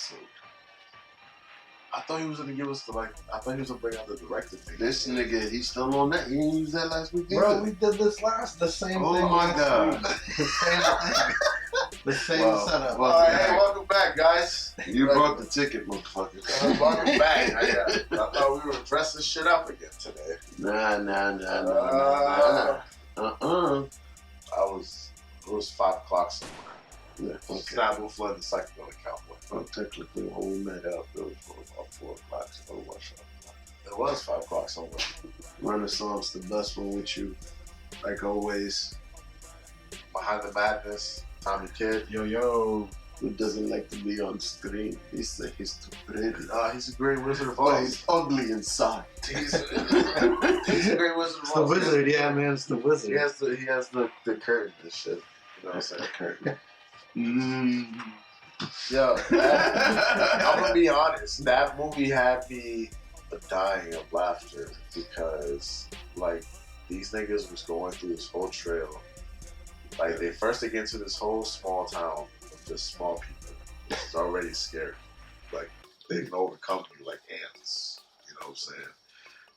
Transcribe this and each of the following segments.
episode. I thought he was gonna give us I thought he was gonna bring out the director thing. This nigga, he's still on that. He didn't use that last week. Bro, we did the same thing. Oh my god. The same thing. The same setup. Well, hey, welcome back, guys. You brought the ticket, motherfucker. Welcome back. I thought we were dressing shit up again today. Nah. It was 5 o'clock somewhere. Yeah, okay. Snabu flood the Psychedelic Cowboy. Well, technically, when we met up, it was about 4 o'clock. So it was 5 o'clock somewhere. Renaissance, the best one with you, like always. Behind the Madness, Tommy Kidd. Yo. Who doesn't like to be on screen? He's too pretty. He's a great Wizard of But Oz. he's ugly inside. He's a great Wizard of Oz. It's the wizard, yeah, man. It's the wizard. He has the curtain and shit. You know what I'm saying? Curtain. Yo, I'm gonna be honest. That movie had me dying of laughter because, like, these niggas was going through this whole trail. Like, they get to this whole small town of just small people. It's already scary. Like, they can overcome you like ants. You know what I'm saying?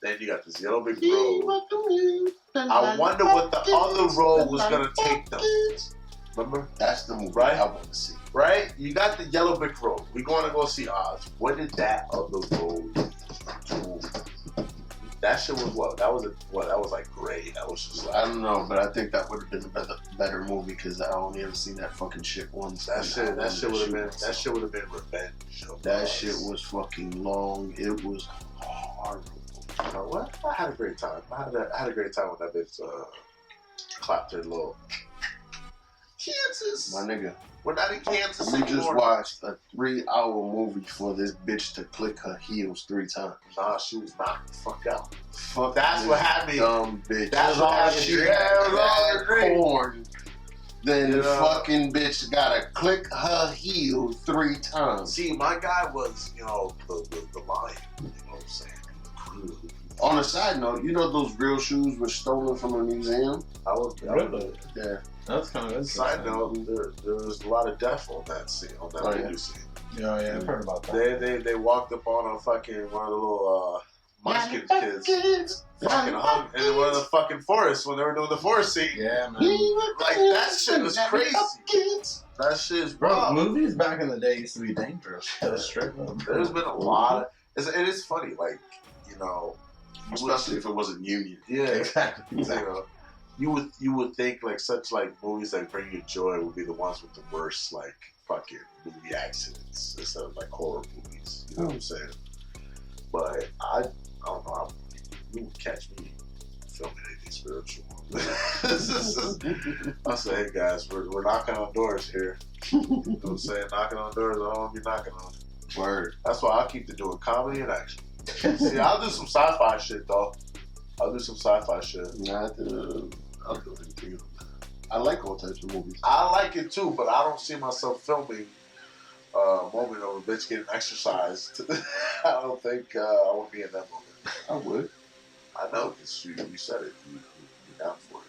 Then you got this yellow brick road. I wonder what the other road was gonna take them. Remember? That's the movie Right? I want to see. Right? You got the yellow brick road. We're going to go see Oz. What did that other road do? That shit was what? That was like gray. That was just like, I don't know, but I think that would have been a better movie because I only ever seen that fucking shit once. That shit would have been revenge. That shit was fucking long. It was horrible. You know what? I had a great time. I had a great time when that bitch clapped her little Kansas. My nigga. We're not in Kansas We anymore. just watched a 3-hour movie for this bitch to click her heels 3 times. Nah, she was knocked the fuck out. Fuck That's what had me. Dumb bitch. That's what had me. She Yeah, it was all had agree. porn. Then the Yeah. fucking bitch gotta click her heel 3 times. See, my guy was, the lion. You know what I'm saying? On a side note, you know those real shoes were stolen from a museum? Really? Yeah. That's kind of interesting. Side note, there was a lot of death on that scene, on that movie scene. Yeah, I've heard about that. They walked up on one of the little Munchkin kids, fucking hung in one of the fucking forests when they were doing the forest scene. Yeah, man. Like, that shit was crazy. That shit is Bro, wild. movies back in the day used to be dangerous. Straight up. There's been a lot of. It is funny, like, Especially if it wasn't Union. Yeah, Exactly. You would think like such like movies that bring you joy would be the ones with the worst like fucking movie accidents instead of like horror movies. You know what I'm saying? But I don't know. You would catch me filming anything spiritual. I say, hey guys, we're knocking on doors here. You know what I'm saying? Knocking on doors I don't want to be knocking on. Word. That's why I'll keep doing comedy and action. See, I'll do some sci-fi shit though. I'll do some sci-fi shit. Nah, I'll do anything. I like all types of movies. I like it too, but I don't see myself filming a moment of a bitch getting exercised. I don't think I would be in that moment. I would. I know, because you said it. You're down for it.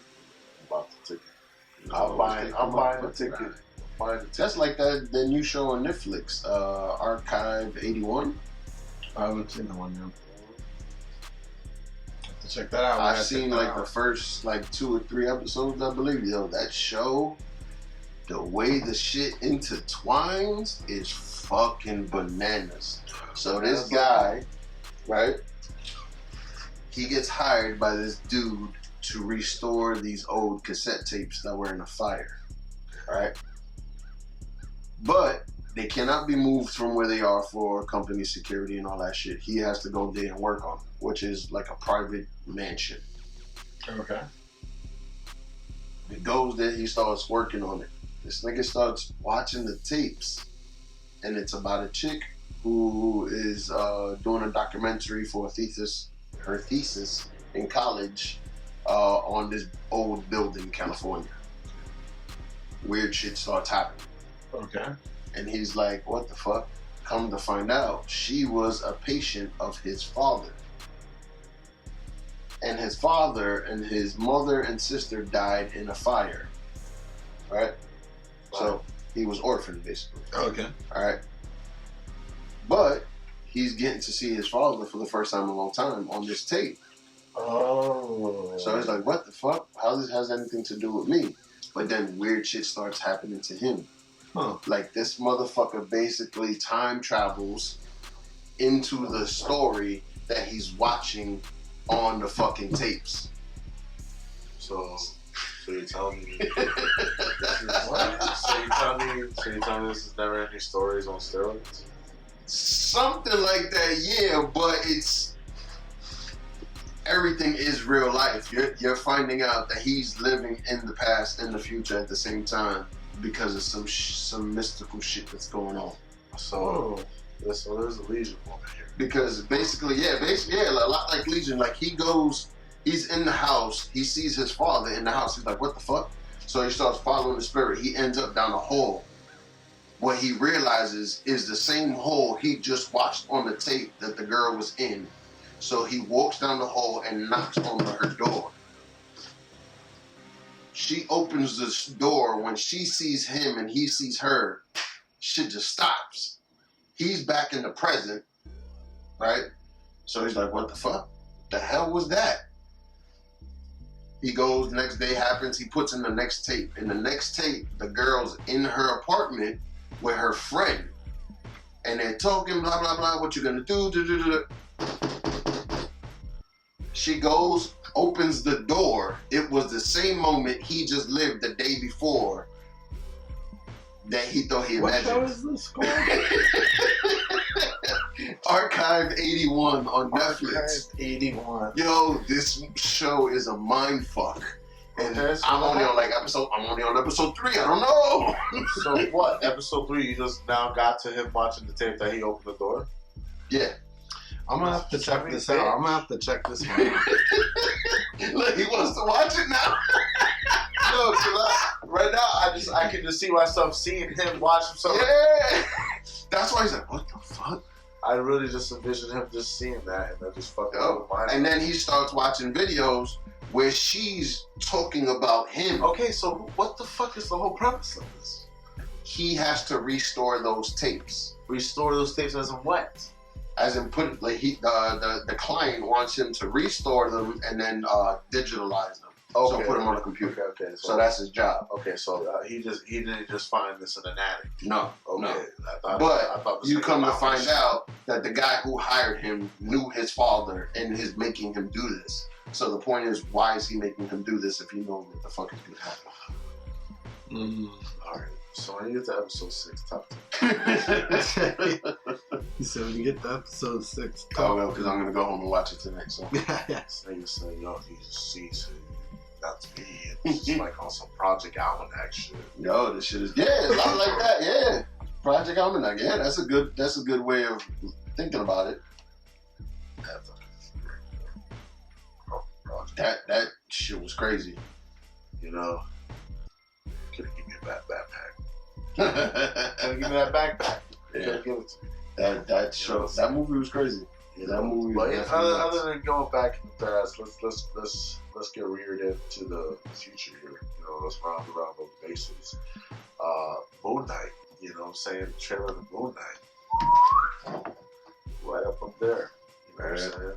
You bought the ticket. I'm buying the ticket. That's like that new show on Netflix, Archive 81. I haven't seen the one yet. Have to check that out. I've seen like the first like 2 or 3 episodes, I believe. Yo, that show, the way the shit intertwines is fucking bananas. So this guy, right? He gets hired by this dude to restore these old cassette tapes that were in a fire, right? But they cannot be moved from where they are for company security and all that shit. He has to go there and work on it, which is like a private mansion. Okay. He goes there, he starts working on it. This nigga starts watching the tapes, and it's about a chick who is doing a documentary for her thesis in college on this old building in California. Weird shit starts happening. Okay. And he's like, what the fuck? Come to find out, she was a patient of his father. And his father and his mother and sister died in a fire. Right? So he was orphaned, basically. Okay. Alright? But he's getting to see his father for the first time in a long time on this tape. Oh. So he's like, what the fuck? How this has anything to do with me? But then weird shit starts happening to him. Huh. Like this motherfucker basically time travels into the story that he's watching on the fucking tapes. So you're telling me what? So you're telling me this is never ending stories on steroids? Something like that, yeah, but it's everything is real life. You're finding out that he's living in the past and the future at the same time because of some mystical shit that's going on. So there's a Legion woman here. Because basically, a lot like Legion. Like he's in the house, he sees his father in the house. He's like, what the fuck? So he starts following the spirit. He ends up down a hole. What he realizes is the same hole he just watched on the tape that the girl was in. So he walks down the hole and knocks on her door. She opens this door. When she sees him and he sees her, shit just stops. He's back in the present, right? So he's like, what the fuck? The hell was that? He goes, next day happens, he puts in the next tape. In the next tape, the girl's in her apartment with her friend. And they're talking, blah, blah, blah, what you gonna do? She goes, opens the door. It was the same moment he just lived the day before that he thought he imagined. What show is this called? Archive 81 on Netflix. Archive 81. Yo, this show is a mind fuck. And Okay, so I'm only on episode 3. I don't know. So what? Episode 3, you just now got to him watching the tape that he opened the door? Yeah. I'm gonna have to check this out. I'm gonna have to check this one out. Look, he wants to watch it now. No, right now I can just see myself seeing him watch himself. Yeah. That's why he's like, what the fuck? I really just envisioned him just seeing that and then just fucking over my And then he starts watching videos where she's talking about him. Okay, so what the fuck is the whole premise of this? He has to restore those tapes. Restore those tapes as in what? As in put like the client wants him to restore them and then digitalize them. Okay. So put them on a computer. Okay. So that's his job. Okay, so he didn't just find this in an attic. No. Okay. No. I thought this You was come to about find this. out that the guy who hired him knew his father and is making him do this. So the point is, why is he making him do this if he knows what the fuck is going to happen? Alright, so when you get to episode 6, top 10. He said we get to episode 6. Oh, well, because I'm going to go home and watch it tonight. So This nigga said, yo, he sees it. That's me. It's just like on some Project Almanac shit. Yo, this shit is a lot like that. Yeah, Project Almanac. Yeah, that's a good way of thinking about it. That shit was crazy. You know, could have given me a backpack. Could have given me that backpack. Yeah. Could have given it to me. That movie was crazy. You That know, movie but was yeah, definitely nuts. other than going back in the past, let's get reared into the future here. You know, let's round around the bases. Moon Knight. You know what I'm saying? The trailer of Moon Knight. Right up there. You know what I'm saying?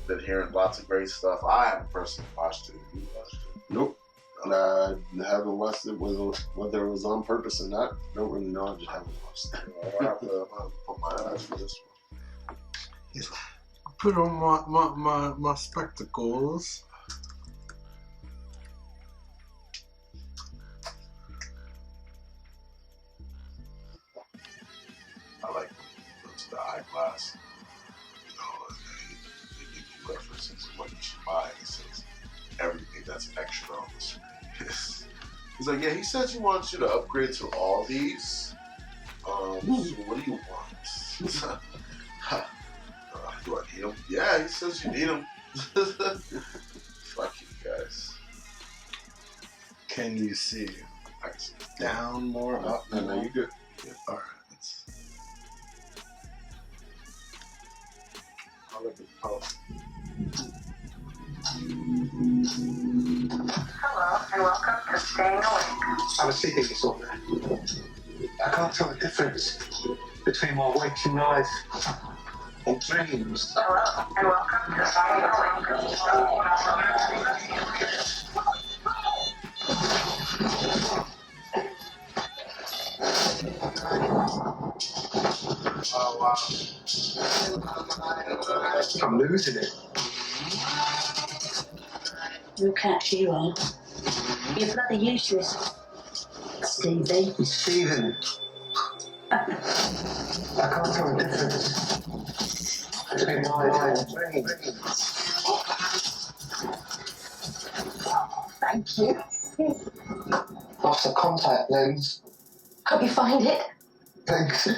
Been hearing lots of great stuff. I haven't personally watched it. You watched it? Nope. I haven't watched it, whether it was on purpose or not. Don't really know. I just haven't watched it. You know, I have to put my eyes for this one. Put on my spectacles. I like the eyeglass. You know, they give you references to what you should buy. It says everything that's extra on the screen. He's like, yeah, he says he wants you to upgrade to all these. So what do you want? Do I need them? Yeah, he says you need them. Fuck you guys. Can you see? I can see. Down, more, up? No, you good. Alright. I'll look at the post. Hello, and welcome to Staying Awake. I was sleeping disorder. I can't tell the difference between my waking life and dreams. Hello, and welcome to Oh, wow. I'm losing it. We'll catch you on. You're bloody useless, Stevie. Stephen, I can't tell the difference between my life and dreams. Thank you. Lost a contact lens. Hope you find it. Thanks.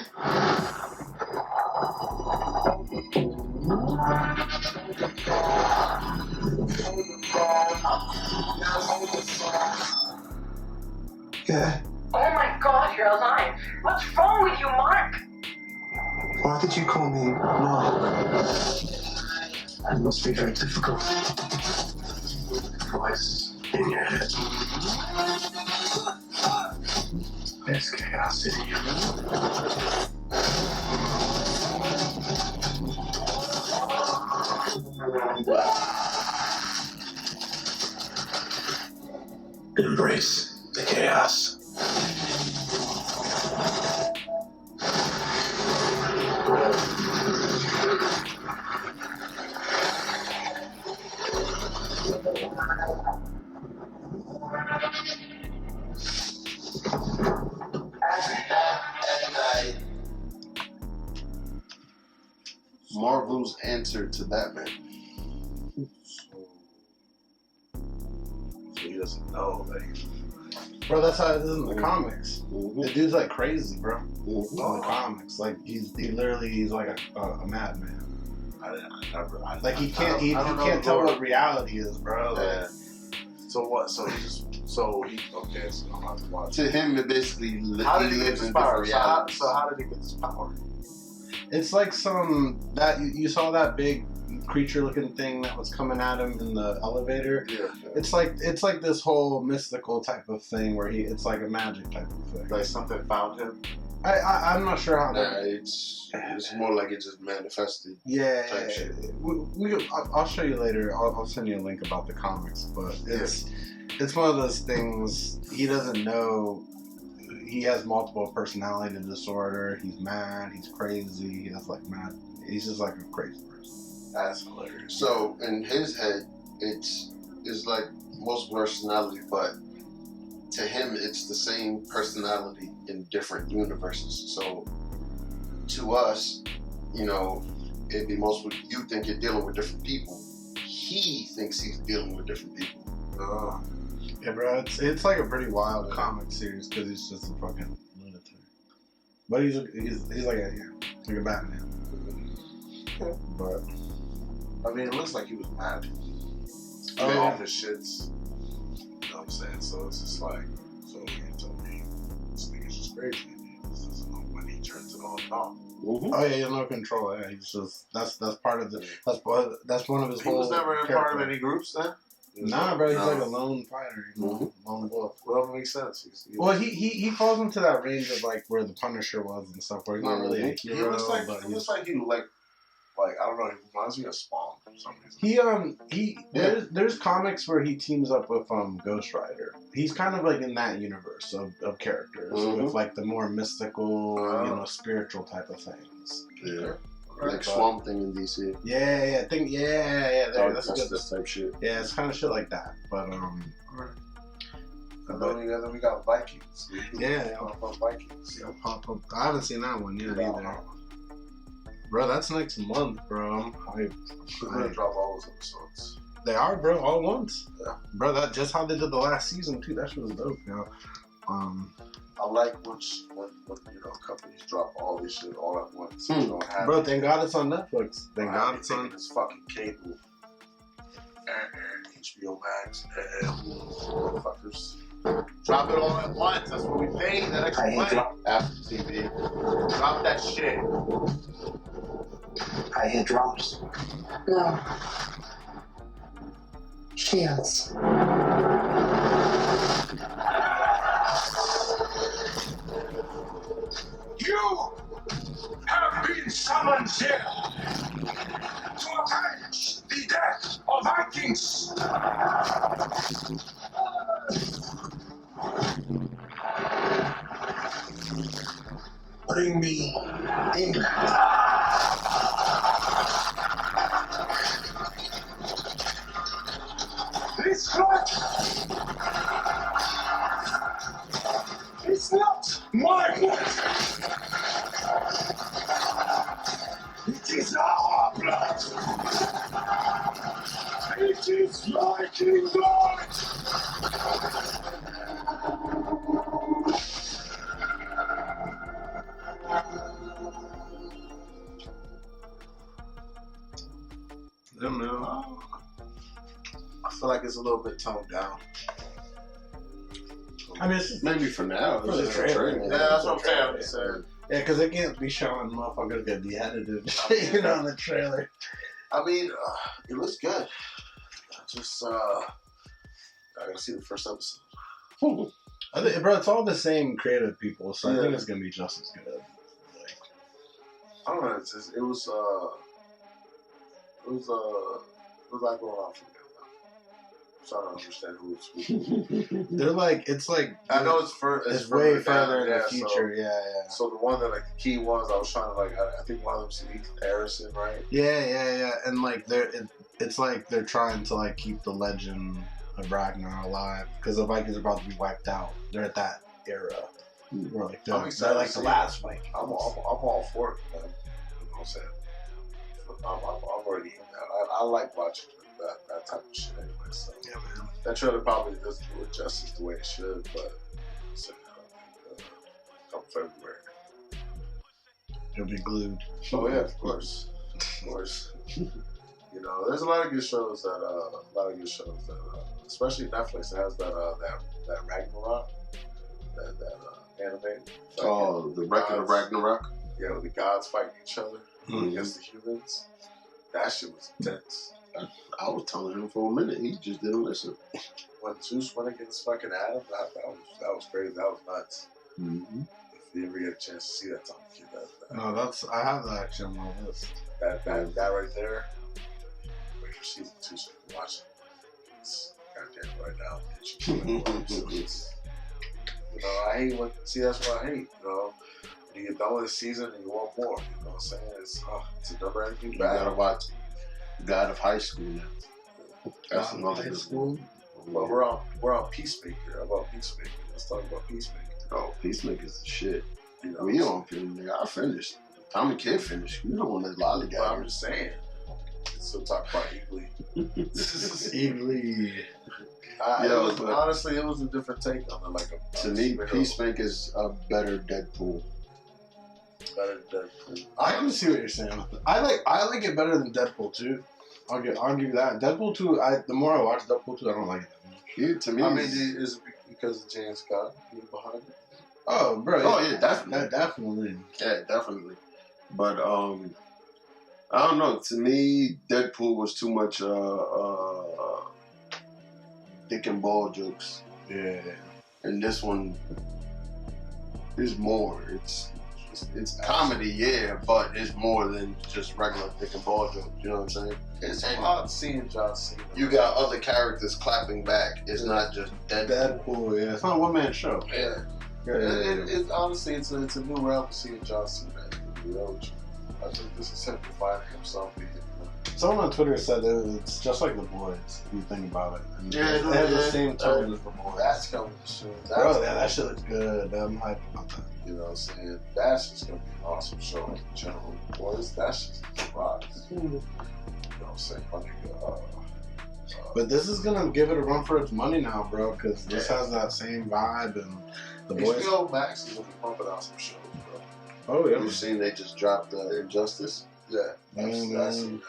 Yeah. Oh my God, you're alive. What's wrong with you, Mark? Why did you call me Mark? That must be very difficult. Voice in your head. There's chaos in you. Embrace the chaos. Marvel's answer to Batman. So he doesn't know, like. Bro, that's how it is in the comics. Mhm. The dude's like crazy, bro. Mhm. In the comics, like he's like a madman. I Like he can't know tell Lord. what reality is, bro. Like, Yeah. So what? So he okay. So I'm about to watch. To him, it basically How did he get lives this in power? different realities. So how did he get this power? it's like you saw that big creature-looking thing that was coming at him in the elevator. Yeah. It's like this whole mystical type of thing where it's like a magic type of thing. Like something found him. I'm not sure how. Nah, it's more like it just manifested. Yeah, type shit. I'll show you later. I'll send you a link about the comics, but it's one of those things he doesn't know. He has multiple personality disorder. He's mad. He's crazy. He has like mad. He's just like a crazy person. That's hilarious. So in his head, it's like multiple personality, but to him, it's the same personality in different universes. So to us, you know, it'd be multiple. You think you're dealing with different people. He thinks he's dealing with different people. Yeah, bro. It's like a pretty wild comic series because he's just a fucking lunatic. But he's like a Batman. But I mean, it looks like he was mad. Oh. Off his shits. You know what I'm saying? So it's just like, so you told me this nigga's just crazy. He just doesn't know when he turns it on and off. Mm-hmm. oh yeah, he has no control. Yeah, he's just that's part of the that's one of his He whole. was never a part of character. any groups then? Nah, bro, he's No. like a lone fighter, lone wolf. Well, that makes sense. Well, he falls into that range of like where the Punisher was and stuff. Where he's not really a he hero, looks like but he looks like he like I don't know. He reminds me of Spawn for some reason. there's comics where he teams up with Ghost Rider. He's kind of like in that universe of characters with like the more mystical, spiritual type of things. Yeah. Like Swamp Thing in DC. Yeah. That's good. This type shit. Yeah, it's kind of shit like that. But And then we got Vikings. Yeah. Vikings. yeah, pop up. I haven't seen that one yet either. Bro, that's next month, bro. I'm hyped. We're gonna drop all those episodes. They are, bro, all at once. Yeah. Bro, that's just how they did the last season too. That shit was dope, yo. I like when companies drop all this shit all at once. You don't have Bro, thank God it's on Netflix. Thank God it's on. this fucking cable and HBO Max and motherfuckers. Drop it all at once. That's what we paid. That extra money. Apple TV. Drop that shit. I hear drums. No. Shields. You summoned here to avenge the death of Vikings. Bring me England. This blood is not my blood. It is our blood. It is Viking blood. I don't know. I feel like it's a little bit toned down. I mean, it's Maybe for now. For the it's trailer. trailer. Yeah, that's what I'm saying. yeah, because they can't be showing motherfuckers get beheaded and shit, you know, in the trailer. I mean, it looks good. I gotta see the first episode. I think, bro, it's all the same creative people, so I think it's gonna be just as good. Like, I don't know. It was like going on for me. I'm trying to understand who's. they're like, it's like I know it's way further in yeah, the future. Yeah. So the one that like the key ones, I was trying to like. I think one of them's Ethan Harrison, right? Yeah, and like it's like they're trying to like keep the legend of Ragnar alive because the Vikings are about to be wiped out. They're at that era. Where like they're like the last Viking. I'm all for it, man. You know what I'm saying? I'm already in that. I like watching that type of shit anyway. So Yeah, man. that trailer probably doesn't do it justice the way it should, but so, come February. It'll be glued. Oh yeah, of course. You know, there's a lot of good shows that especially Netflix that has that Ragnarok, that anime. Oh, the Record of Ragnarok. Yeah, where the gods fighting each other Mhm. against the humans. That shit was intense. I was telling him for a minute. He just didn't listen. When Zeus went against fucking Adam, that was crazy. That was nuts. Mm-hmm. If you ever get a chance to see that, Tom, keep No, I have that actually on my list. that right there. Wait for season 2 so you can watch it. It's goddamn right now. You know, I hate that's what I hate. You know, when you get done with the season and you want more. You know what I'm saying? It's a never-ending You gotta battle. watch God of High School now. That's another good one. But we're on Peacemaker. How about Peacemaker? Let's talk about Peacemaker. Oh, Peacemaker's the shit. You know, We don't finish. Nigga, I finished. Tommy Kid finished. You the one that's but I'm lollygagging. just saying. Still talk about Eagly. Evilly. Honestly, it was a different take on it. Like To me, Peacemaker's a better Deadpool. better than I can see what you're saying. I like it better than Deadpool 2. I'll give you that. Deadpool 2. The more I watch Deadpool 2, I don't like it that much. Yeah, to me, I mean, is it because of James Gunn being behind it? Oh, bro. oh yeah, definitely. Definitely. Yeah, definitely. But I don't know. To me, Deadpool was too much dick and ball jokes, Yeah. and this one is more. It's comedy, yeah, but it's more than just regular dick and ball jokes. You know what I'm saying? It's And odd seeing John Cena. you got other characters clapping back. It's not just Deadpool. Deadpool, yeah. It's not a one-man show. Yeah. It honestly, it's a new realm to seeing John Cena. You know, I think this is him finding himself. Someone on Twitter said it's just like The Boys, if you think about it. And Yeah, they have the yeah. same tone as The Boys. That's coming soon. Bro, yeah, that shit looks good. I'm hyped about that. You know what I'm saying? That's just gonna be an awesome show in general. Boys, that's just a rock. You know what I'm saying? My nigga, But this is gonna give it a run for its money now, bro, because this Yeah. has that same vibe and The Boys. HBO Max is gonna be pumping out some shows, bro. Oh yeah. You seen they just dropped Injustice? Yeah, that's I enjoyed it.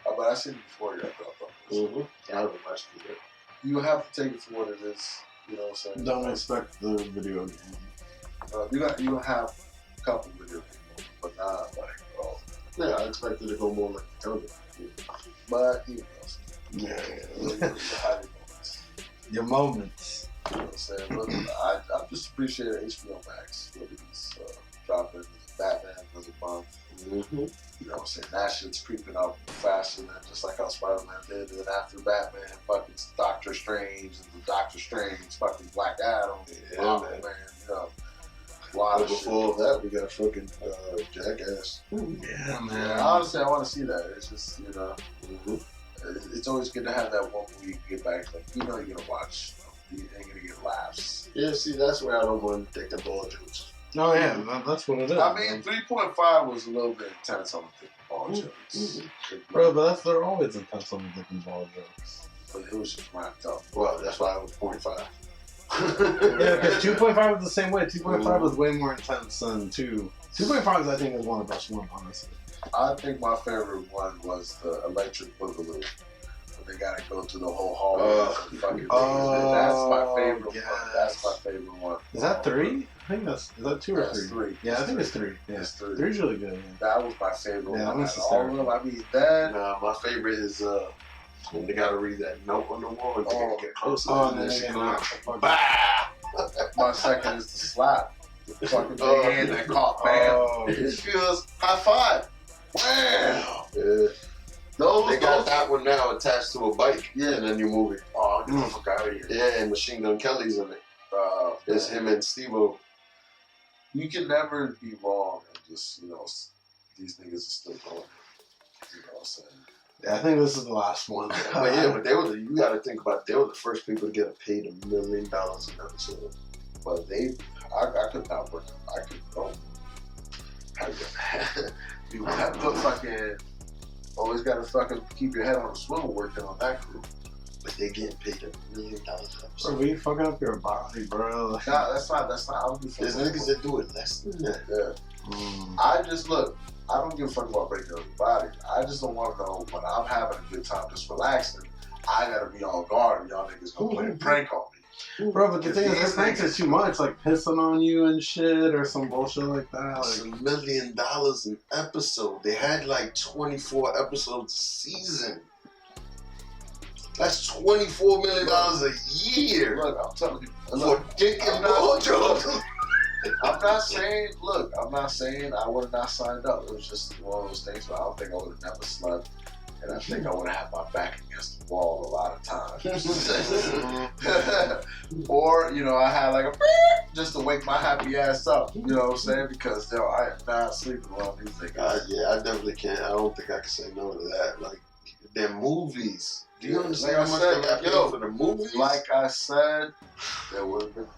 But I seen it before you got dropped off. Mm-hmm. Yeah, I haven't watched it yet. You have to take it for what it is. You know what I'm saying? Don't expect the video game. You gonna have a couple video games, but not like all. Yeah, I expected to go more like the television. But you know, Yeah. the highlight moments. Your moments. You know what I'm saying? Look, I just appreciate HBO Max. Look at these dropping Batman another month. Mm-hmm. You know what I'm saying? That shit's creeping up faster than just like how Spider-Man did. And then after Batman, fucking Doctor Strange, and the Doctor Strange, fucking Black Adam, Yeah, Aquaman, man. you know. A lot But of before that, we got fucking Jackass. Yeah, man. Yeah, honestly, I want to see that. It's just, you know, Mm-hmm. it's always good to have that one movie you get back. Like, you know, you're gonna watch. You ain't gonna get laughs. Yeah, see, that's where I don't want to take the ball jokes. Oh yeah, that's what it is. I mean, 3.5 was a little bit intense on the ball jokes, bro, but they're always intense on the dick ball jokes. but it was just wrapped up. Well, that's why I was 0.5. Yeah, because 2.5 was the same way. 2.5 was way more intense than 2. 2.5 I think is one of the best ones, honestly. I think my favorite one was the Electric Boogaloo. They gotta go through the whole hallway. And fucking that's my favorite yes. one. That's my favorite one. Is that 3? I think is that 2 or That's 3? three. Yeah, I think it's 3. Yeah, It's 3. 3's really good. Yeah. That was my favorite Yeah, one. that was All of them. I mean, that. Nah, my favorite is when they gotta read that note on the wall and they gotta get closer. Oh, and and then then she they come knock out. the fuck Bah! My second is the slap. The fucking big hand that caught, bam. Oh, It feels high five. Wow. Yeah. Those, They got that one now attached to a bike. Yeah. And then you move it. Oh, get the fuck out of here. Yeah, and Machine Gun Kelly's in it. It's him and Steve-O. You can never be wrong and just, you know, these niggas are still going. You know what I'm saying? yeah, I think this is the last one. But yeah, but they were you gotta think about it, they were the first people to get paid $1 million an episode. But I could not work. I could go. You have to fucking always gotta fucking keep your head on a swivel working on that crew. But they getting paid $1 million an Bro, episode. we fucking up your body, bro. Nah, that's not. I don't give a There's fuck. niggas that do it less than that. Yeah. Mm. I just look. I don't give a fuck about breaking up your body. I just don't want to know when I'm having a good time, just relaxing. I gotta be on guard, and y'all niggas gonna play a prank on me. Bro, but the thing is, These this pranks is too much. Like pissing on you and shit, or some bullshit like that. It's Like, $1 million an episode. They had like 24 episodes a season. That's $24 million a year Look, I'm telling you. for Look, dick and I'm not- ball jokes. I'm not saying. Look, I'm not saying I would have not signed up. It was just one of those things. But I don't think I would have never slept, and I think I would have had my back against the wall a lot of times. Or you know, I had like a beep just to wake my happy ass up. You know what I'm saying? Because yo, I am not sleeping around these niggas. Yeah, I definitely can't. I don't think I can say no to that. Like, they're movies. Do you Yeah, understand like I how much said, they got like, paid yo, for the movies? Like I said, there would have been if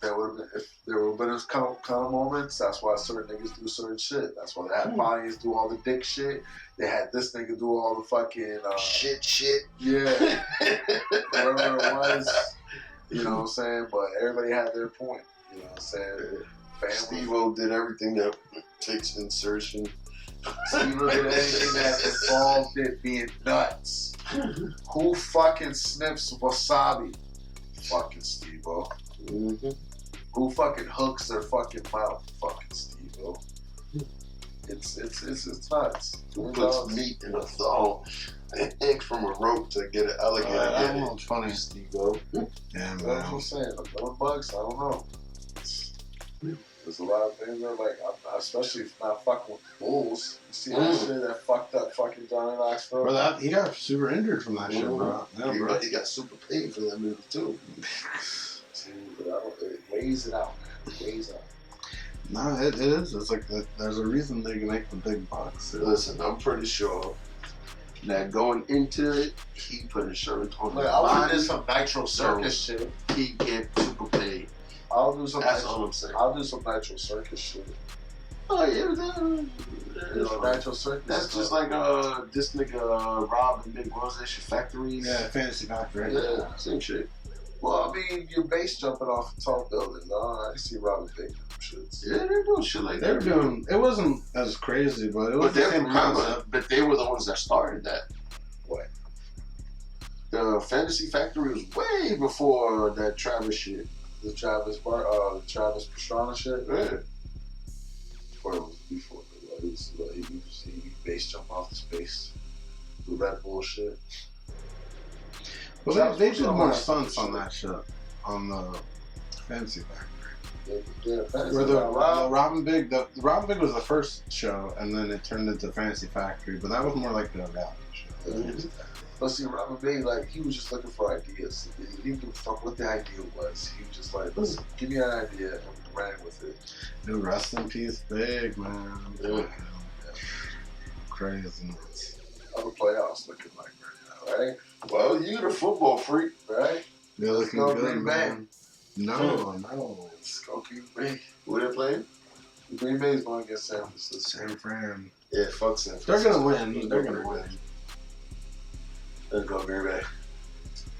there would have been those kind of moments. That's why certain niggas do certain shit. That's why they had Pontius do all the dick shit. They had this nigga do all the fucking shit. yeah, whatever it was. You know what I'm saying? But everybody had their point. You know what I'm saying? Family. Steve-O did everything that takes insertion. Steve-O did anything that involved it being nuts. Who fucking sniffs wasabi? Fucking Steve-O. Mm-hmm. Who fucking hooks their fucking mouth? Fucking Steve-O. It's nuts. Who puts meat in a thong and hangs from a rope to get an alligator? that one's funny. Steve-O. Yeah, That's what I'm man. saying. A million bucks, I don't know. There's a lot of things that like, especially if not fucking with Bulls. You see that shit that fucked up fucking Johnny Knoxville? Bro, he got super injured from that shit, bro. Yeah, bro. He got super paid for that movie too. Dude, it weighs it out, man. It weighs out. No, it is. It's like there's a reason they can make the big bucks. Listen, I'm pretty sure that going into it, he put insurance on Like, the I would line. do some Nitro Circus shit. He get super paid. I'll do some. That's all I'm saying. I'll do some Nitro Circus shit. Oh yeah, You know, Nitro Circus. that's just like this nigga Rob and Big Organization Factories. Yeah, Fantasy Factory. Yeah, same shit. Well, I mean, your base jumping off a tall building. I can see Robin Big them shits. Yeah, they're doing shit like They're that. doing. It wasn't as crazy, but it was But the they same remember, concept. but they were the ones that started that. What? The Fantasy Factory was way before that Travis shit. The Travis Pastrana shit? Yeah. Or it was before. He base jump off the space. The Red Bull shit. Well, they did more Travis stunts Pastrana on that shit. On the Fantasy Factory. Yeah, fantasy Where about Rob. the Robin Big, the Robin Big was the first show, and then it turned into Fantasy Factory, but that was more like the reality show. Mhm. But see, Robin Big, like, he was just looking for ideas. He didn't give a fuck what the idea was. He was just like, listen, give me an idea, and we ran with it. Dude, rest in peace, Big, man. Yeah. Crazy. How the playoffs looking like right now, right? Well, you the football freak. Right? They're Let's looking go good, Green Bay. man. No. Let's go Green Bay. Who they playing? Green Bay's going against San Francisco. San Fran. Yeah, fuck San They're Francisco. gonna win. They're gonna win. Let's go Green Bay.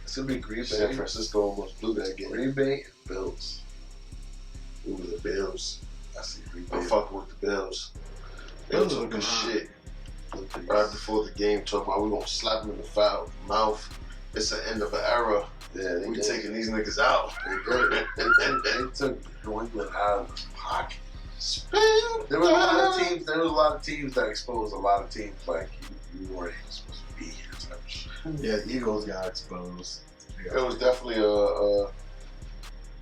It's gonna be Green San Bay, Francisco almost blew that game. Green Bay and Bills. Ooh, the Bills. I see Green Bay. I'm fucking with the Bills. Bills Bills looking looking hot. shit. Right before the game, talking about we gonna slap him in the mouth. It's the end of an era. Yeah, they We did. taking these niggas out. They did. They took New England out of the pocket. Spin There was a lot of teams. There was a lot of teams that exposed a lot of teams like you weren't even supposed to be here. Type of shit. Yeah, Eagles got exposed. It was definitely a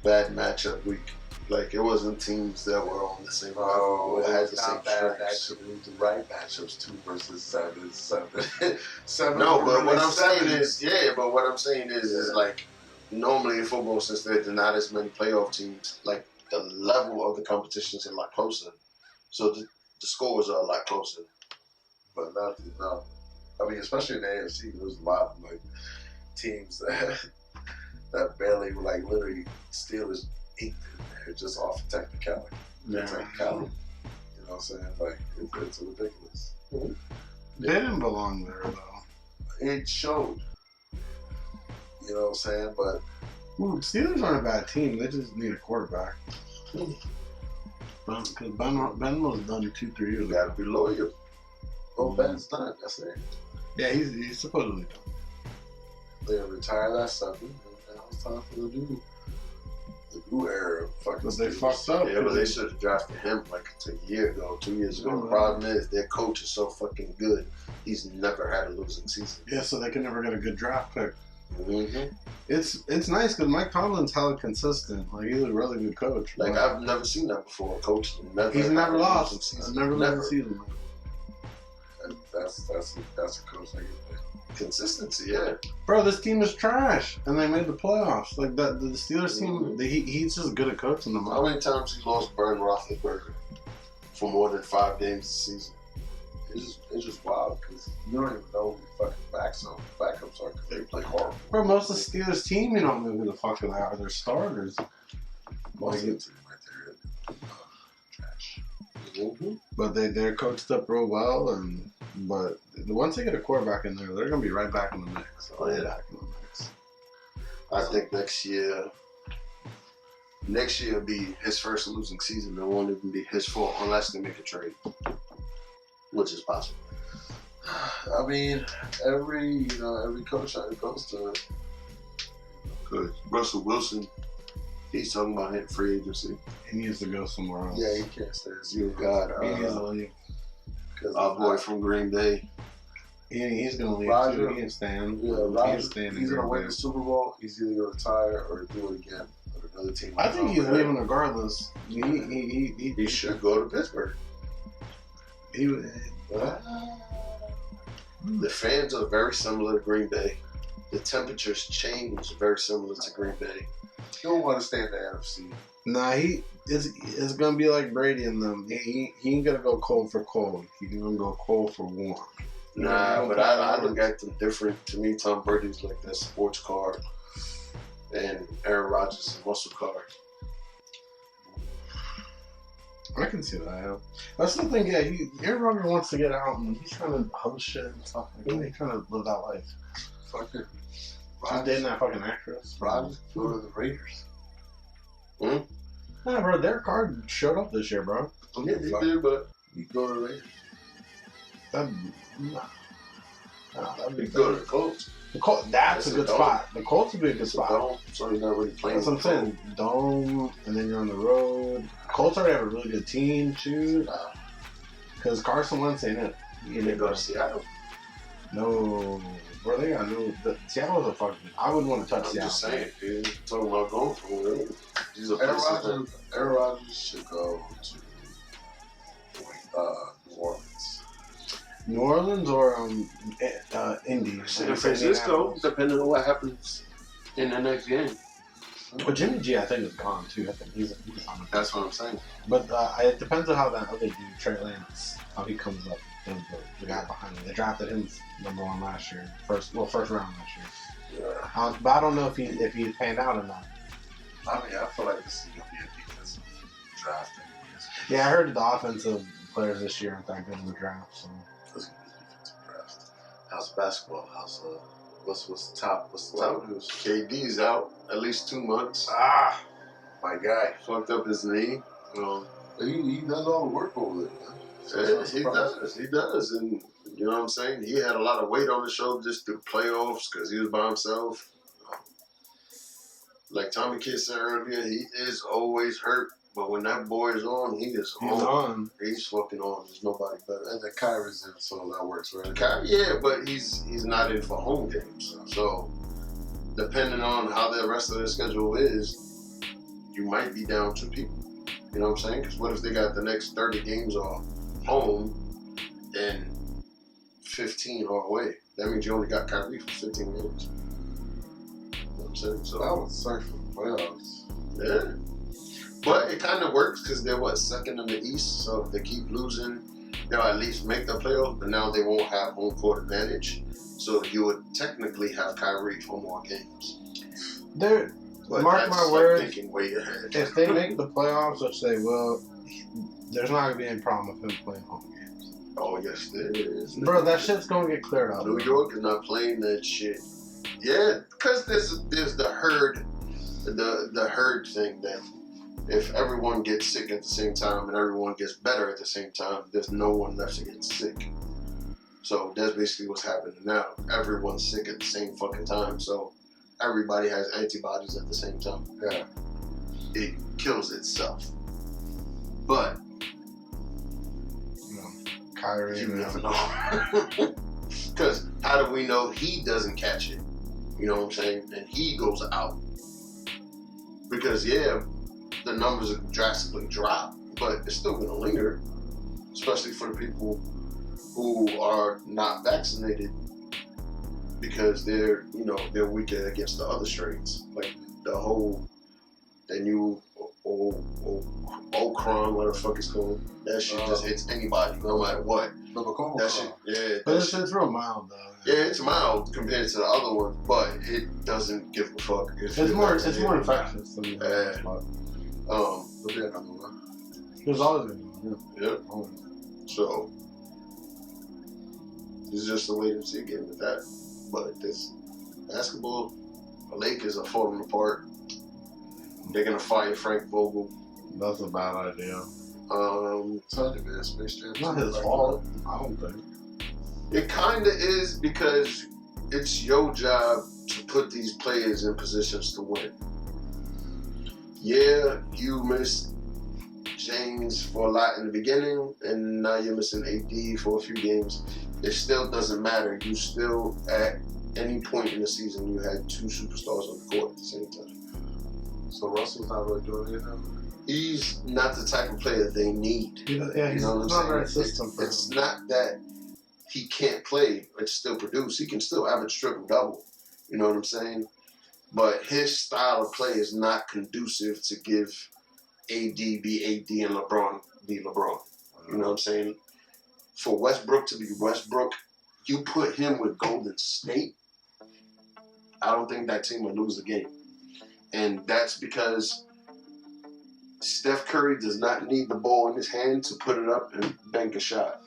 bad matchup week. Like, it wasn't teams that were on the same level. Oh, It had the it's same not bad. strengths. Actually, the right matchups 2 versus 7. 7. No, but what I'm saying sevens. is, what I'm saying is like, normally in football, since there's not as many playoff teams, like, the level of the competition is a lot closer. So the scores are a lot closer. But no. I mean, especially in the AFC, there was a lot of like teams that barely were like literally Steelers inked in there just off of technicality. Technicality. You know what I'm saying? Like it's ridiculous. They didn't belong there though. It showed. You know what I'm saying? But Ooh, Steelers aren't a bad team. They just need a quarterback. Because Ben was done 2-3 years You ago. gotta be loyal. Ben's done. That's it. Yeah, he's supposedly done. They retired that 7, and now it's time for the new era of fucking. But they Steelers. fucked up. Yeah, but they should have drafted him like a year ago, 2 years ago. The Mhm. problem is their coach is so fucking good. He's never had a losing season. Yeah, so they can never get a good draft pick. Mm-hmm. It's nice because Mike Tomlin's hella consistent. Like he's a really good coach. Like, but I've never seen that before. A coach never. he's had never a lost. losing He's season. never lost a season. And that's a coach that can play. Consistency, yeah. Bro, this team is trash, and they made the playoffs. Like the Steelers team, Mhm. he's just good at coaching them. How many times he lost Ben Roethlisberger for more than 5 games a season? It's just wild because you don't even know who the fucking backups are because they play horrible. Bro, most of the Steelers team, you don't know who the fuck they are. They're starters. Most of the team right there, trash. Mm-hmm. But they're coached up real well, but once they get a quarterback in there, they're gonna be right back in the mix. Oh, yeah. Back in the mix. I think next year will be his first losing season. It won't even be his fault unless they make a trade, which is possible. I mean, every coach that goes to Because Russell Wilson, he's talking about hitting free agency. He needs to go somewhere else. he can't stay as You got He needs to leave. because our boy from Green Bay. He's gonna leave Roger. too. He ain't staying. Yeah, He Rodgers, ain't staying. he's in gonna win Green the Bay. Super Bowl. He's either gonna retire or do it again with another team. I think he's leaving regardless. He should go to Pittsburgh. The fans are very similar to Green Bay. The temperatures change very similar to Green Bay. He don't want to stay in the NFC. Nah, it's gonna be like Brady and them. He ain't gonna go cold for cold. He's gonna go cold for warm. Nah, but I look at them different. To me, Tom Brady's like that sports car, and Aaron Rodgers is a muscle car. I can see that. Yeah. That's the thing. Yeah, Aaron Rodgers wants to get out and he's trying to host shit and stuff like that. He's trying to live that life. Fucking He's dating that fucking actress. Rodgers go to the Raiders. Nah, bro, Derek Carr showed up this year, bro. Yeah, they do, but You go to the Raiders. That'd be you go to the Colts. The that's a It's a good dome. spot. The Colts would be a good It's a spot. dome, so you're not really playing. That's what I'm saying. Dome, and then you're on the road. Colts already have a really good team, too. Because Carson Wentz ain't it. You didn't go to Seattle. No, bro, they got no. Seattle is a fucking. I wouldn't want to touch I'm Seattle. just saying, dude. Talking about going for it. These are Aaron places Rodgers, Aaron Rodgers should go to New Orleans. New Orleans or Indy. San Francisco, depending on what happens in the next game. But Jimmy G, I think, is gone too. I think he's on it. That's what I'm saying. But it depends on how that other dude, Trey Lance, how he comes up. The guy behind him. They drafted him #1 last year. First round last year. Yeah. But I don't know if he panned out or not. I mean, I feel like this is gonna be a defensive draft. Yeah, I heard the offensive players this year aren't that good in the draft. So This is gonna be a defensive draft. How's basketball? How's what's the top news? KD's out at least 2 months. Ah, my guy. Fucked up his knee. He does all the work over there, man. Yeah, he does. And you know what I'm saying? He had a lot of weight on his shoulders just through playoffs because he was by himself. Like Tommy Kidd said earlier, he is always hurt. But when that boy is on, he is he's on. on. He's fucking on. There's nobody better. And the Kyrie's in, so that works, right? Yeah, but he's not in for home games. So depending on how the rest of the schedule is, you might be down 2 people. You know what I'm saying? Because what if they got the next 30 games off home and 15 are away? That means you only got Kyrie for 15 games. You know what I'm saying? So That was safe for the playoffs. yeah. But it kind of works because they're second in the East. So if they keep losing, they'll at least make the playoffs. But now they won't have home court advantage. So you would technically have Kyrie for more games. They're But mark that's my like words. thinking way ahead. If they make the playoffs, which they will, there's not gonna be any problem with him playing home games. Oh yes, there is. Bro, that shit's gonna get cleared up. New York is not playing that shit. Yeah, because there's the herd, the herd thing that if everyone gets sick at the same time and everyone gets better at the same time, there's no one left to get sick. So that's basically what's happening now. Everyone's sick at the same fucking time, so everybody has antibodies at the same time. Yeah. It kills itself. But Kyrie, you man. never know. Because how do we know he doesn't catch it? You know what I'm saying? And he goes out. Because, yeah, the numbers are drastically dropped, but it's still going to linger, especially for the people who are not vaccinated because they're weaker against the other strains. Like the new Omicron, whatever the fuck it's called. That shit just hits anybody, no matter what. That shit, yeah. But it's real mild though. Yeah, it's mild compared to the other one, but it doesn't give a fuck. It's more infectious than the other one. There'll be another one. There's always been one. Yep. So it's just a wait and see game with that. But this basketball, the Lakers are falling apart. They're gonna fire Frank Vogel. That's a bad idea. Tell you, man, Space Jam. It's not his fault. I don't think. It kinda is because it's your job to put these players in positions to win. Yeah, you missed James for a lot in the beginning, and now you're missing AD for a few games. It still doesn't matter. You still, at any point in the season, you had 2 superstars on the court at the same time. So Russell's not really doing anything. He's not the type of player they need. Yeah, he's You know what I'm not the right saying? system for It's him. not that he can't play but still produce. He can still average triple-double. You know what I'm saying? But his style of play is not conducive to give AD be AD and LeBron be LeBron. You know what I'm saying? For Westbrook to be Westbrook, you put him with Golden State, I don't think that team would lose the game. And that's because Steph Curry does not need the ball in his hand to put it up and bank a shot.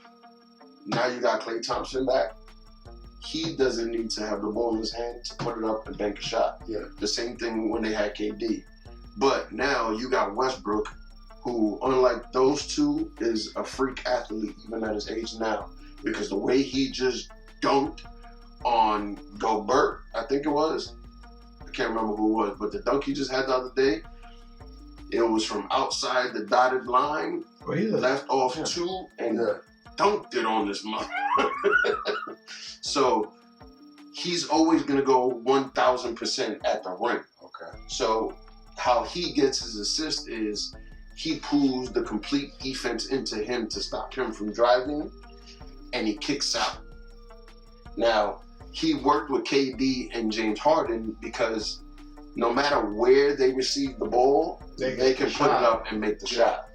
Now you got Klay Thompson back. He doesn't need to have the ball in his hand to put it up and bank a shot. Yeah. The same thing when they had KD. But now you got Westbrook, who, unlike those two, is a freak athlete even at his age now. Because the way he just dunked on Gobert, I think it was. I can't remember who it was, but the dunk he just had the other day, it was from outside the dotted line, left off 2, and dunked it on this mother. So he's always going to go 1,000% at the rim. Okay. So how he gets his assist is he pulls the complete defense into him to stop him from driving, and he kicks out. Now, he worked with KD and James Harden because no matter where they receive the ball, they can put it up and make the shot.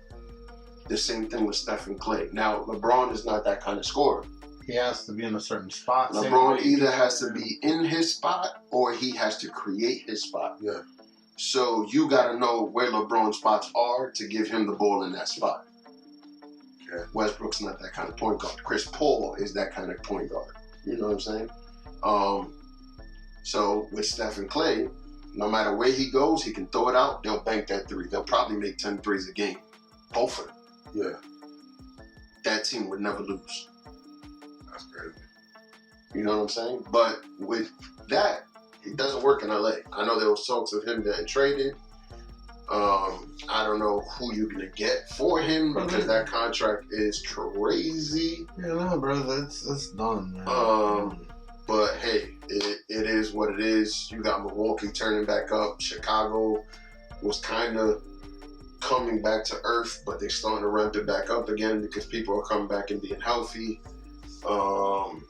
The same thing with Steph and Clay. Now, LeBron is not that kind of scorer. He has to be in a certain spot. LeBron either has to be in his spot or he has to create his spot. Yeah. So you got to know where LeBron's spots are to give him the ball in that spot. Okay. Westbrook's not that kind of point guard. Chris Paul is that kind of point guard. You know what I'm saying? So with Steph and Clay, no matter where he goes, he can throw it out. They'll bank that three. They'll probably make 10 threes a game. Both of them. Yeah. That team would never lose. That's crazy. You know what I'm saying? But with that, it doesn't work in LA. I know there was talks of him getting traded. I don't know who you're gonna get for him because that contract is crazy. Yeah, no, bro, that's done, man. But hey, it is what it is. You got Milwaukee turning back up. Chicago was kind of coming back to earth, but they're starting to ramp it back up again because people are coming back and being healthy. Who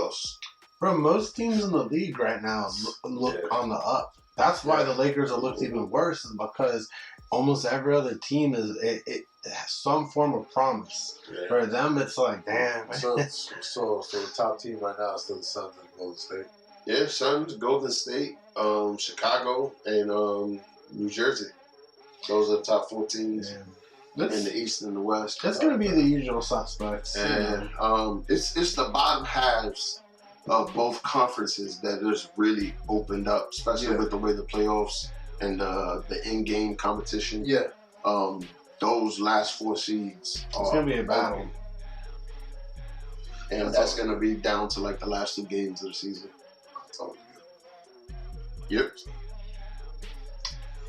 else? Bro, most teams in the league right now look on the up. That's why the Lakers are looked even worse, is because almost every other team it has some form of promise. Yeah. For them, it's like, damn. So the top team right now is still the Suns and Golden State. Yeah, Suns, Golden State, Chicago, and New Jersey. Those are the top 4 teams in the East and the West. That's going to be the usual suspects. And it's the bottom halves of both conferences that is really opened up, especially with the way the playoffs and the in-game competition. Yeah. Those last 4 seeds It's going to be a battle. And that's going to be down to like the last 2 games of the season. Yep.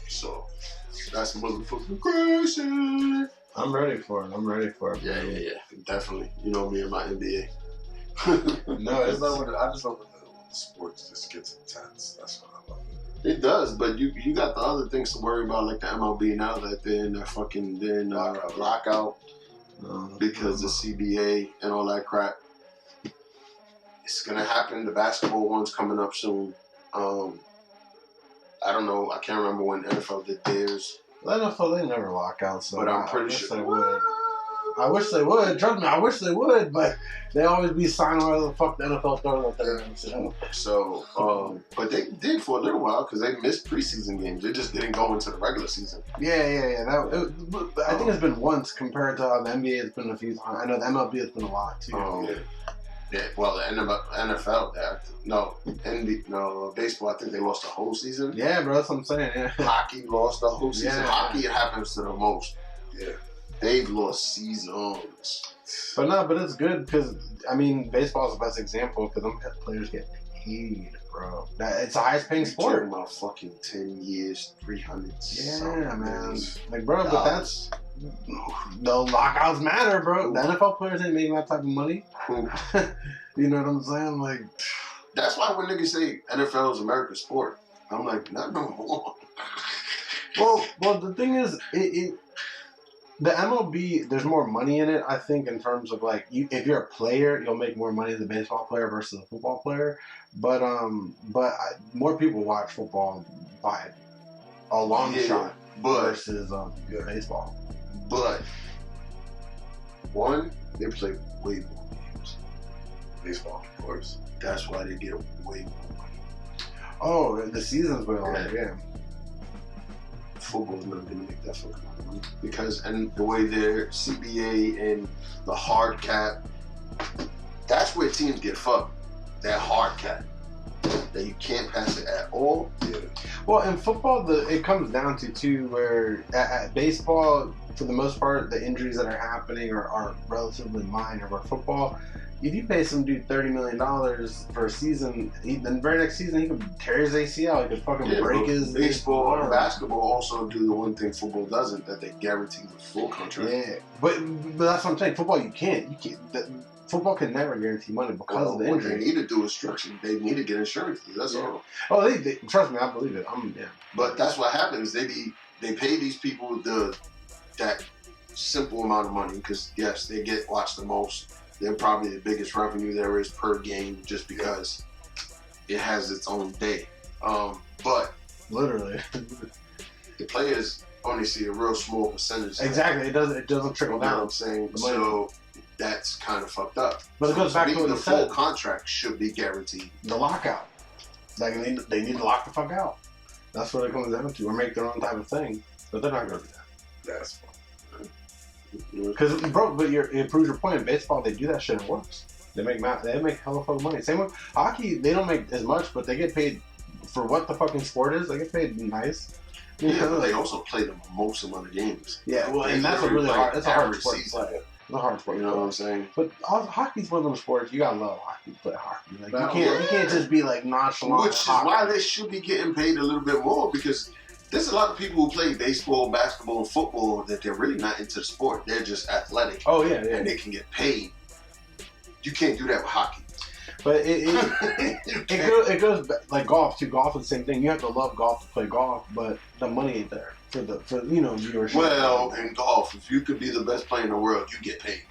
So that's motherfucking crazy. I'm ready for it. Yeah. Definitely. You know me and my NBA. No, I just love when the sports just gets intense. That's what I love. It does, but you got the other things to worry about, like the MLB now that they're in that lockout because the CBA and all that crap. It's gonna happen. The basketball one's coming up soon. I don't know. I can't remember when NFL did theirs. The NFL, they never lock out, so But I'm pretty I wish sure they would. I wish they would. Trust me, I wish they would, but they always be signing whatever the fuck the NFL throws out there. So, but they did for a little while because they missed preseason games. They just didn't go into the regular season. Yeah. I think it's been once compared to the NBA. It's been a few times. I know the MLB has been a lot too. Yeah. Well, the NFL, baseball. I think they lost the whole season. Yeah, bro, that's what I'm saying. Yeah. Hockey lost the whole season. Yeah. Hockey, it happens to the most. Yeah. They've lost seasons. But it's good because, I mean, baseball is the best example because them players get paid, bro. It's the highest paying sport. Talking about fucking 10 years, 300. Yeah, man. Like, bro, but that's... The lockouts matter, bro. The NFL players ain't making that type of money. You know what I'm saying? Like... That's why when niggas say NFL is America's sport, I'm like, not no more. Well, the thing is, the MLB, there's more money in it, I think, in terms of like, if you're a player, you'll make more money than a baseball player versus a football player. But more people watch football by a long shot versus baseball. But one, they play way more games. Baseball, of course. That's why they get way more money. Oh, the season's way longer, yeah. Football's never gonna make that fucking money because and the way their CBA and the hard cap, that's where teams get fucked. That hard cap that you can't pass it at all. Yeah. Well, in football, it comes down to too where at baseball, for the most part, the injuries that are happening are relatively minor. But football, if you pay some dude $30 million for a season, then very next season he could tear his ACL. He could fucking break his. Baseball and basketball also do the one thing football doesn't, that they guarantee the full contract. Yeah, but that's what I'm saying. Football, you can't. football can never guarantee money because of the What they injury. need to do is structure. They need to get insurance. That's all. Oh, they trust me, I believe it. But that's what happens. They pay these people that simple amount of money because yes, they watch the most. They're probably the biggest revenue there is per game just because it has its own day. But literally, the players only see a real small percentage. exactly. It doesn't trickle You know what down. I'm saying? The money. So that's kind of fucked up. But it goes back to what the you full said. contract should be guaranteed. The lockout. Like they need to lock the fuck out. That's what it comes down to, or make their own type of thing. But they're not gonna do that. That's fine. Because it proves your point. In baseball, they do that shit and it works. They make hella fucking money. Same with hockey. They don't make as much, but they get paid for what the fucking sport is. They get paid nice. Yeah, but they also play the most amount of games. Yeah, well, They and that's a literally really play hard. That's a hard every sport to season. play. It's a hard sport. You to know what play. I'm saying? But hockey's one of those sports you gotta love hockey to play hockey. Like Now, you can't just be like nonchalant. Which is why they should be getting paid a little bit more because there's a lot of people who play baseball, basketball, and football that they're really not into the sport. They're just athletic Oh yeah, and yeah. they can get paid. You can't do that with hockey. But You can't. it goes back, like golf too. Golf is the same thing. You have to love golf to play golf, but the money ain't there for viewership. Well, in golf, if you could be the best player in the world, you get paid.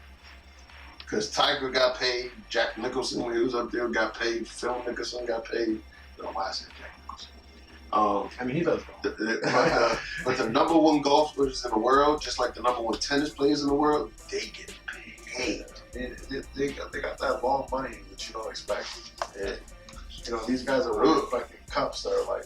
Because Tiger got paid, Jack Nicholson when he was up there got paid, Phil Mickelson got paid. No, why I said Jack Nicholson? I mean, he does golf. But the number one golf players in the world, just like the number one tennis players in the world, they get paid. They got that long money that you don't expect. Yeah. You know, these guys are winning fucking cups that are like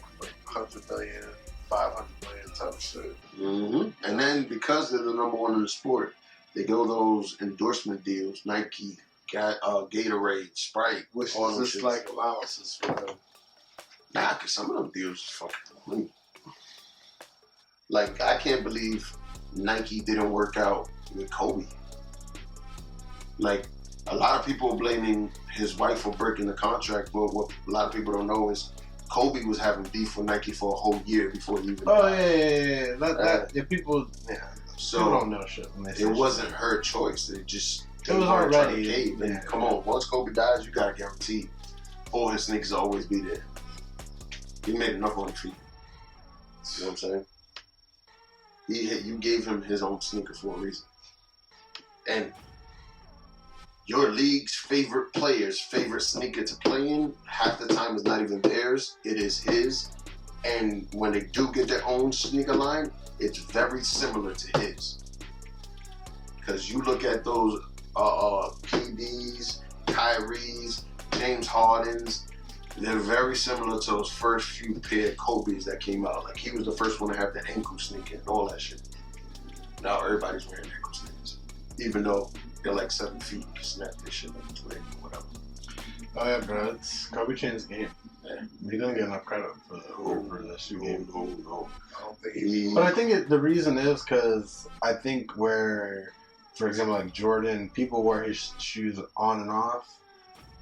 100 million, 500 million type of shit. Mm-hmm. And then because they're the number one in the sport, they go those endorsement deals, Nike, Gatorade, Sprite, Which all is them just shits. like allowances for them. Nah, because some of them deals is fucking money. Like, I can't believe Nike didn't work out with Kobe. Like, a lot of people are blaming his wife for breaking the contract, but what a lot of people don't know is Kobe was having beef with Nike for a whole year before he even Oh died. yeah. That if people So people don't know shit when they say it shit. wasn't her choice. It It was weren't trying to already- cave. And yeah. come on, once Kobe dies, you gotta guarantee all his sneakers will always be there. He made enough on the feet. You know what I'm saying? You gave him his own sneaker for a reason. And your league's favorite player's favorite sneaker to play in, half the time is not even theirs. It is his. And when they do get their own sneaker line, it's very similar to his. Because you look at those PDs, Kyries, James Hardens, they're very similar to those first few pair of Kobe's that came out. Like, he was the first one to have the ankle sneaker and all that shit. Now everybody's wearing ankle sneakers. Even though they're like 7 feet, you can snap this shit like a twig or whatever. Oh yeah, bro. Kobe changed the game. Yeah. He doesn't get enough credit for the shoe game. No. I don't think he. But I think the reason is because I think where, for example, like Jordan, people wear his shoes on and off.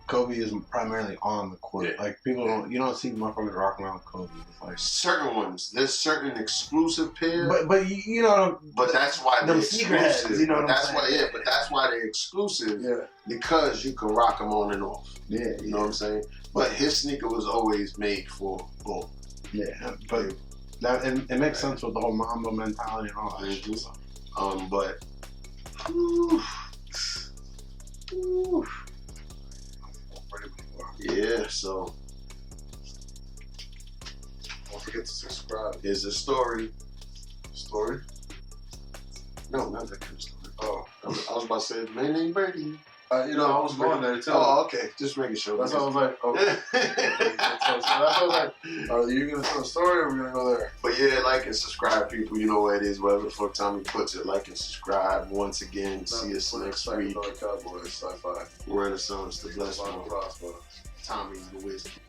Kobe is primarily on the court. Yeah. Like you don't see motherfuckers rocking around Kobe. It's like, Certain ones. There's certain exclusive pairs. but you know, But that's why they're them sneakerheads, exclusive. you know what I'm that's saying? why, but that's why they're exclusive Yeah. because you can rock them on and off. yeah, You know what I'm saying? But his sneaker was always made for both. yeah. But that it makes sense with the whole Mamba mentality and all that Mhm. shit. So. But whew, yeah. So Don't forget to subscribe. here's the story. Story? No, not that kind of story. Oh. I was about to say his man named Brady. You know, I was going there too. Oh, okay. Just making sure. That's why I was like, okay. That's why I was like, are you going to tell a story or are we going to go there? But yeah, like and subscribe, people. You know what it is. Whatever the fuck Tommy puts it. Like and subscribe. Once again, see us next week. Cowboys, sci-fi. Renaissance, the blessed one. Crossbow. Tommy's the whiskey.